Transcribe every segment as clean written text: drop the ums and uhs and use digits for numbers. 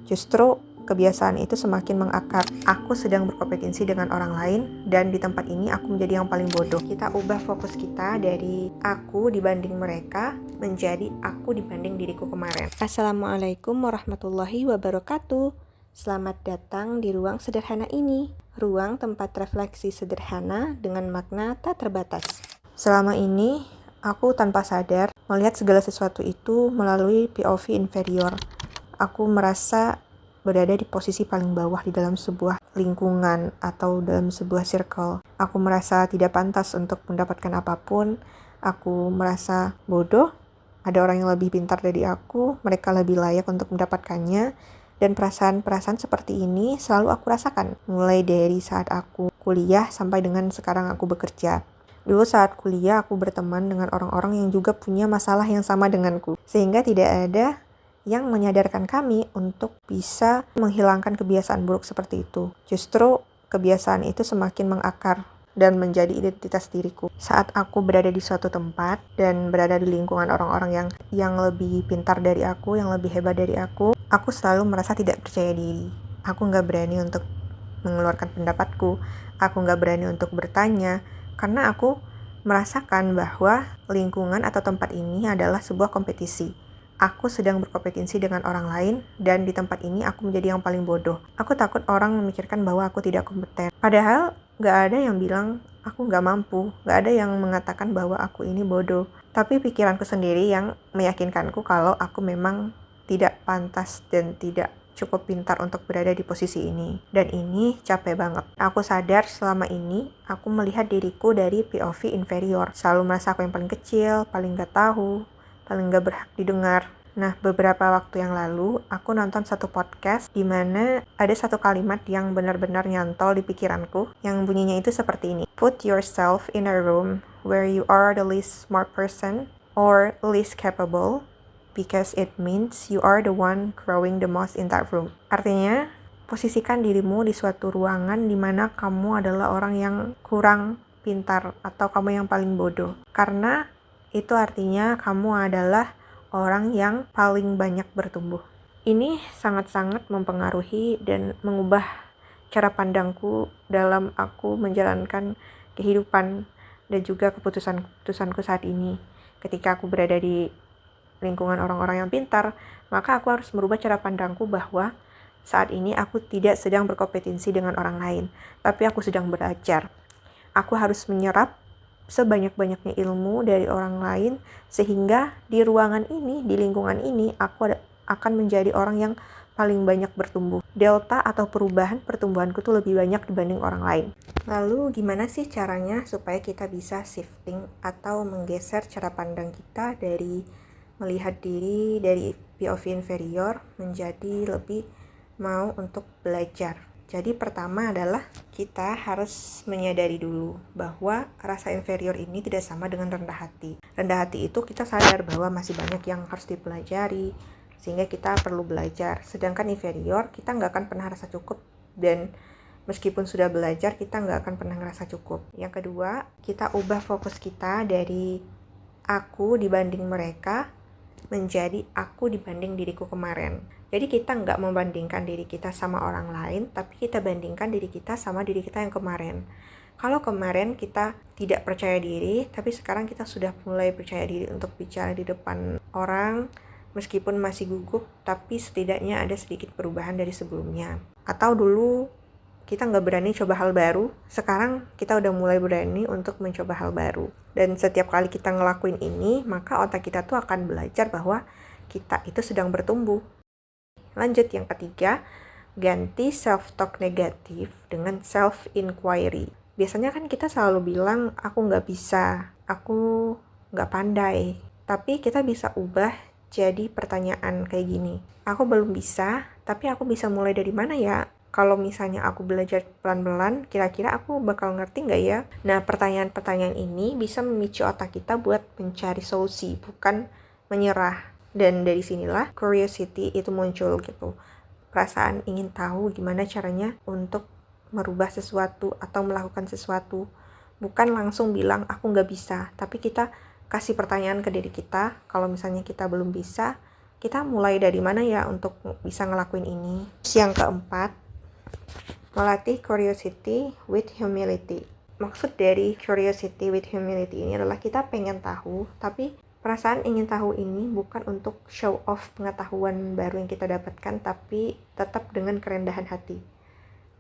Justru kebiasaan itu semakin mengakar. Aku sedang berkompetensi dengan orang lain, dan di tempat ini aku menjadi yang paling bodoh. Kita ubah fokus kita dari aku dibanding mereka menjadi aku dibanding diriku kemarin. Assalamualaikum warahmatullahi wabarakatuh. Selamat datang di ruang sederhana ini, ruang tempat refleksi sederhana dengan makna tak terbatas. Selama ini, aku tanpa sadar melihat segala sesuatu itu melalui POV inferior. Aku merasa berada di posisi paling bawah di dalam sebuah lingkungan atau dalam sebuah circle. Aku merasa tidak pantas untuk mendapatkan apapun. Aku merasa bodoh. Ada orang yang lebih pintar dari aku, mereka lebih layak untuk mendapatkannya. Dan perasaan-perasaan seperti ini selalu aku rasakan, mulai dari saat aku kuliah sampai dengan sekarang aku bekerja. Dulu saat kuliah aku berteman dengan orang-orang yang juga punya masalah yang sama denganku, sehingga tidak ada yang menyadarkan kami untuk bisa menghilangkan kebiasaan buruk seperti itu. Justru kebiasaan itu semakin mengakar dan menjadi identitas diriku. Saat aku berada di suatu tempat dan berada di lingkungan orang-orang yang lebih pintar dari aku, yang lebih hebat dari aku selalu merasa tidak percaya diri. Aku nggak berani untuk mengeluarkan pendapatku. Aku nggak berani untuk bertanya, karena aku merasakan bahwa lingkungan atau tempat ini adalah sebuah kompetisi. Aku sedang berkompetensi dengan orang lain, dan di tempat ini aku menjadi yang paling bodoh. Aku takut orang memikirkan bahwa aku tidak kompeten. Padahal gak ada yang bilang aku gak mampu, gak ada yang mengatakan bahwa aku ini bodoh. Tapi pikiranku sendiri yang meyakinkanku kalau aku memang tidak pantas dan tidak cukup pintar untuk berada di posisi ini. Dan ini capek banget. Aku sadar selama ini aku melihat diriku dari POV inferior. Selalu merasa aku yang paling kecil, paling gak tahu, paling gak berhak didengar. Nah, beberapa waktu yang lalu, aku nonton satu podcast di mana ada satu kalimat yang benar-benar nyantol di pikiranku, yang bunyinya itu seperti ini. Put yourself in a room where you are the least smart person or least capable, because it means you are the one growing the most in that room. Artinya, posisikan dirimu di suatu ruangan di mana kamu adalah orang yang kurang pintar atau kamu yang paling bodoh. Karena itu artinya kamu adalah orang yang paling banyak bertumbuh. Ini sangat-sangat mempengaruhi dan mengubah cara pandangku dalam aku menjalankan kehidupan dan juga keputusan-keputusanku saat ini. Ketika aku berada di lingkungan orang-orang yang pintar, maka aku harus merubah cara pandangku bahwa saat ini aku tidak sedang berkompetensi dengan orang lain, tapi aku sedang belajar. Aku harus menyerap sebanyak-banyaknya ilmu dari orang lain, sehingga di ruangan ini, di lingkungan ini, aku akan menjadi orang yang paling banyak bertumbuh. Delta atau perubahan pertumbuhanku tuh lebih banyak dibanding orang lain. Lalu gimana sih caranya supaya kita bisa shifting atau menggeser cara pandang kita dari melihat diri dari POV inferior menjadi lebih mau untuk belajar? Jadi pertama adalah kita harus menyadari dulu bahwa rasa inferior ini tidak sama dengan rendah hati. Rendah hati itu kita sadar bahwa masih banyak yang harus dipelajari, sehingga kita perlu belajar. Sedangkan inferior, kita nggak akan pernah rasa cukup, dan meskipun sudah belajar, kita nggak akan pernah ngerasa cukup. Yang kedua, kita ubah fokus kita dari aku dibanding mereka menjadi aku dibanding diriku kemarin. Jadi kita nggak membandingkan diri kita sama orang lain, tapi kita bandingkan diri kita sama diri kita yang kemarin. Kalau kemarin kita tidak percaya diri, tapi sekarang kita sudah mulai percaya diri untuk bicara di depan orang, meskipun masih gugup, tapi setidaknya ada sedikit perubahan dari sebelumnya. Atau dulu kita nggak berani coba hal baru, sekarang kita udah mulai berani untuk mencoba hal baru. Dan setiap kali kita ngelakuin ini, maka otak kita tuh akan belajar bahwa kita itu sedang bertumbuh. Lanjut yang ketiga, ganti self-talk negatif dengan self-inquiry. Biasanya kan kita selalu bilang, aku nggak bisa, aku nggak pandai. Tapi kita bisa ubah jadi pertanyaan kayak gini. Aku belum bisa, tapi aku bisa mulai dari mana ya? Kalau misalnya aku belajar pelan-pelan, kira-kira aku bakal ngerti nggak ya? Nah, pertanyaan-pertanyaan ini bisa memicu otak kita buat mencari solusi, bukan menyerah. Dan dari sinilah curiosity itu muncul gitu. Perasaan ingin tahu gimana caranya untuk merubah sesuatu atau melakukan sesuatu. Bukan langsung bilang aku nggak bisa, tapi kita kasih pertanyaan ke diri kita. Kalau misalnya kita belum bisa, Kita mulai dari mana ya untuk bisa ngelakuin ini? Yang keempat, melatih curiosity with humility. Maksud dari curiosity with humility ini adalah kita pengen tahu, tapi perasaan ingin tahu ini bukan untuk show off pengetahuan baru yang kita dapatkan, tapi tetap dengan kerendahan hati.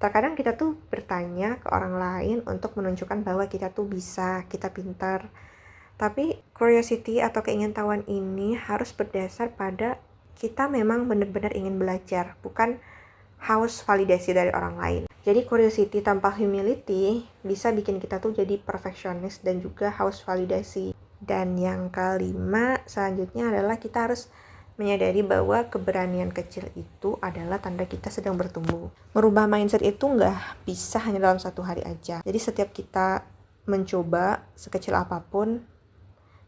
Terkadang kita tuh bertanya ke orang lain untuk menunjukkan bahwa kita tuh bisa, kita pintar. Tapi curiosity atau keingintahuan ini harus berdasar pada kita memang benar-benar ingin belajar, bukan haus validasi dari orang lain. Jadi curiosity tanpa humility bisa bikin kita tuh jadi perfeksionis dan juga haus validasi. Dan yang kelima selanjutnya adalah kita harus menyadari bahwa keberanian kecil itu adalah tanda kita sedang bertumbuh. Merubah mindset itu nggak bisa hanya dalam satu hari aja. Jadi setiap kita mencoba sekecil apapun,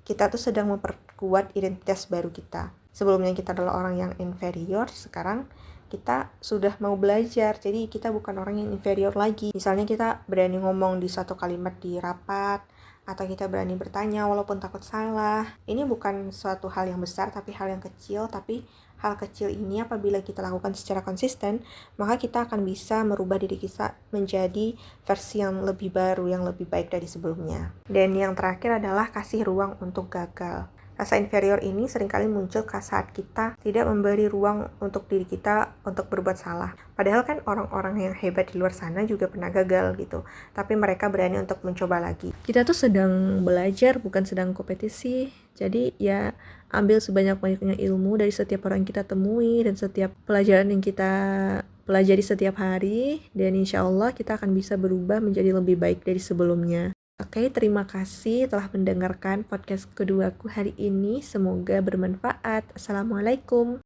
kita tuh sedang memperkuat identitas baru kita. Sebelumnya kita adalah orang yang inferior, sekarang kita sudah mau belajar, jadi kita bukan orang yang inferior lagi. Misalnya kita berani ngomong di satu kalimat di rapat, atau kita berani bertanya walaupun takut salah. Ini bukan suatu hal yang besar, tapi hal yang kecil. Tapi hal kecil ini apabila kita lakukan secara konsisten, maka kita akan bisa merubah diri kita menjadi versi yang lebih baru, yang lebih baik dari sebelumnya. Dan yang terakhir adalah kasih ruang untuk gagal. Rasa inferior ini seringkali muncul saat kita tidak memberi ruang untuk diri kita untuk berbuat salah. Padahal kan orang-orang yang hebat di luar sana juga pernah gagal gitu. Tapi mereka berani untuk mencoba lagi. Kita tuh sedang belajar, bukan sedang kompetisi. Jadi ya ambil sebanyak-banyaknya ilmu dari setiap orang yang kita temui dan setiap pelajaran yang kita pelajari setiap hari. Dan insya Allah kita akan bisa berubah menjadi lebih baik dari sebelumnya. Oke, terima kasih telah mendengarkan podcast keduaku hari ini. Semoga bermanfaat. Assalamualaikum.